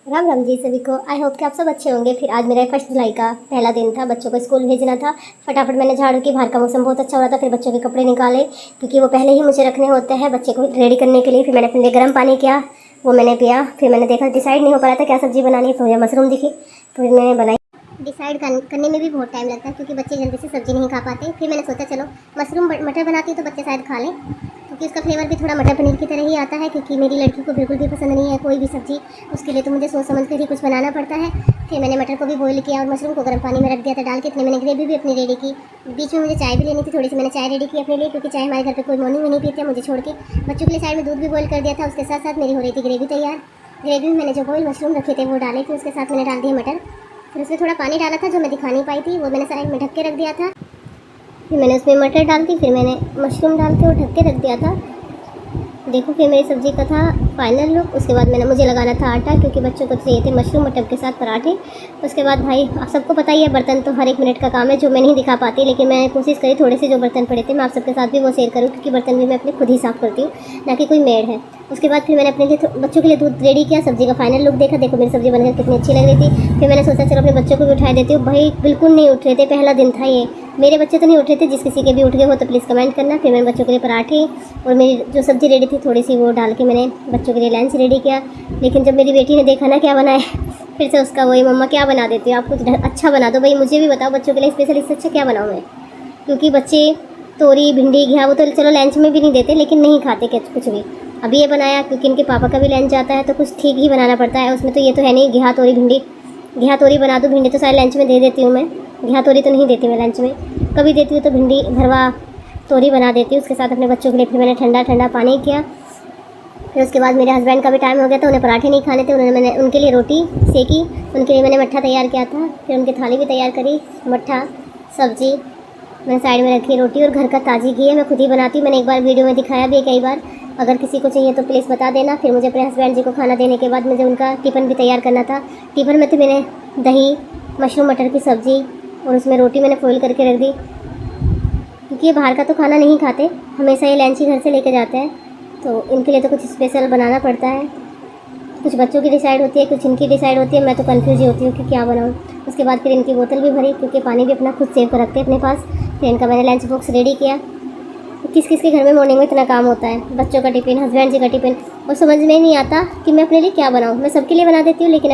राम राम जी सभी को। I hope कि आप सब अच्छे होंगे। फिर आज मेरा 1 जुलाई का पहला दिन था, बच्चों को स्कूल भेजना था। फटाफट मैंने झाड़ू की, बाहर का मौसम बहुत अच्छा हो रहा था। फिर बच्चों के कपड़े निकाले क्योंकि वो पहले ही मुझे रखने होते हैं बच्चे को रेडी करने के लिए। फिर मैंने अपने लिए गर्म पानी किया, वो मैंने पिया। फिर मैंने देखा, डिसाइड नहीं हो पा रहा था क्या सब्ज़ी बनानी है, तो मुझे मशरूम दिखी तो मैंने बनाई। डिसाइड करने में भी बहुत टाइम लगता है क्योंकि बच्चे जल्दी से सब्ज़ी नहीं खा पाते। फिर मैंने सोचा चलो मशरूम मटर बनाती हूँ तो बच्चे शायद खा लें, क्योंकि उसका फ्लेवर भी थोड़ा मटर पनीर की तरह ही आता है। क्योंकि मेरी लड़की को बिल्कुल भी पसंद नहीं है कोई भी सब्ज़ी, उसके लिए तो मुझे सोच समझ कर ही कुछ बनाना पड़ता है। फिर मैंने मटर को भी बॉईल किया और मशरूम को गर्म पानी में रख दिया था डाल के। इतने मैंने ग्रेवी भी अपनी रेडी की। बीच में मुझे चाय भी लेनी थी थोड़ी सी, मैंने चाय रेडी की अपने लिए, क्योंकि चाय हमारे घर पर कोई मॉर्निंग में नहीं पीते मुझे छोड़ के। बच्चों के लिए साइड में दूध भी बॉईल कर दिया था। उसके साथ साथ मेरी हो रही थी ग्रेवी तैयार। ग्रेवी में मैंने जो बॉईल मशरूम रखे थे वो डाले, फिर उसके साथ मैंने डाल दिए मटर। फिर उसमें थोड़ा पानी डाला था जो मैं दिखा नहीं पाई थी, वो मैंने साइड में ढक के रख दिया था। फिर मैंने उसमें मटर डाल दी, फिर मैंने मशरूम डाल के और ढक के रख दिया था। देखो फिर मेरी सब्ज़ी का था फाइनल लुक। उसके बाद मुझे लगाना था आटा, क्योंकि बच्चों को चाहिए थे मशरूम मटर के साथ पराठे। उसके बाद भाई आप सबको पता ही है, बर्तन तो हर 1 मिनट का काम है जो मैं नहीं दिखा पाती, लेकिन मैंने कोशिश करी थोड़े से जो बर्तन पड़े थे मैं आप सबके साथ भी वो शेयर करूँ, क्योंकि बर्तन भी मैं अपने खुद ही साफ़ करती हूँ, ना कि कोई मेड है। उसके बाद फिर मैंने अपने लिए बच्चों के लिए दूध रेडी किया, सब्ज़ी का फाइनल लुक देखा। देखो मेरी सब्ज़ी बनकर कितनी अच्छी लग रही थी। फिर मैंने सोचा चलो अपने बच्चों को भी उठा देती हूँ। भाई बिल्कुल नहीं उठ रहे थे, पहला दिन था ये, मेरे बच्चे तो नहीं उठ रहे थे। जिस किसी के भी उठ गए हो तो प्लीज़ कमेंट करना। फिर मैंने बच्चों के लिए पराठे और मेरी जो सब्ज़ी रेडी थी थोड़ी सी वो डाल के मैंने बच्चों के लिए लंच रेडी किया। लेकिन जब मेरी बेटी ने देखा ना क्या बनाए, फिर से उसका वही, मम्मा क्या बना देती हो आप, कुछ अच्छा बना दो भाई, मुझे भी बताओ बच्चों के लिए स्पेशल, इससे अच्छा क्या बनाऊँ मैं। क्योंकि बच्चे तोरी भिंडी घिया वो तो चलो लंच में भी नहीं देते, लेकिन नहीं खाते कुछ भी। अभी ये बनाया क्योंकि इनके पापा का भी लंच जाता है तो कुछ ठीक ही बनाना पड़ता है। उसमें तो ये तो है नहीं घिया तोरी भिंडी, घिया तोरी बना दूँ, भिंडी तो सारे लंच में दे देती हूँ मैं, घिया तोरी तो नहीं देती मैं लंच में। कभी देती हूँ तो भिंडी भरवा तोरी बना देती हूँ उसके साथ अपने बच्चों के लिए। फिर मैंने ठंडा ठंडा पानी किया। फिर उसके बाद मेरे हस्बैंड का भी टाइम हो गया था, उन्हें पराठे नहीं खाने थे, मैंने उनके लिए रोटी सेकी, उनके लिए मैंने मट्ठा तैयार किया था। फिर उनकी थाली भी तैयार करी, मट्ठा सब्जी मैंने साइड में रखी, रोटी और घर का ताज़ी घी है, मैं खुद ही बनाती हूँ। मैंने एक बार वीडियो में दिखाया भी कई बार, अगर किसी को चाहिए तो प्लीज़ बता देना। फिर मुझे अपने हस्बैंड जी को खाना देने के बाद मुझे उनका टिफ़िन भी तैयार करना था। टिफ़िन में तो मैंने दही, मशरूम मटर की सब्ज़ी और उसमें रोटी मैंने फॉइल करके रख दी, क्योंकि ये बाहर का तो खाना नहीं खाते, हमेशा ये लंच ही घर से लेके जाते हैं, तो इनके लिए तो कुछ स्पेशल बनाना पड़ता है। कुछ बच्चों की डिसाइड होती है, कुछ इनकी डिसाइड होती है, मैं तो कंफ्यूज ही होती हूँ कि क्या बनाऊँ। उसके बाद फिर इनकी बोतल भी भरी, क्योंकि पानी भी अपना खुद सेव कर रखते हैं अपने पास। फिर इनका मैंने लंच बॉक्स रेडी किया। किस किस के घर में मॉर्निंग में इतना काम होता है, बच्चों का टिफ़िन, हस्बैंड जी का टिफ़िन, और समझ में नहीं आता कि मैं अपने लिए क्या बनाऊँ। मैं सबके लिए बना देती हूँ, लेकिन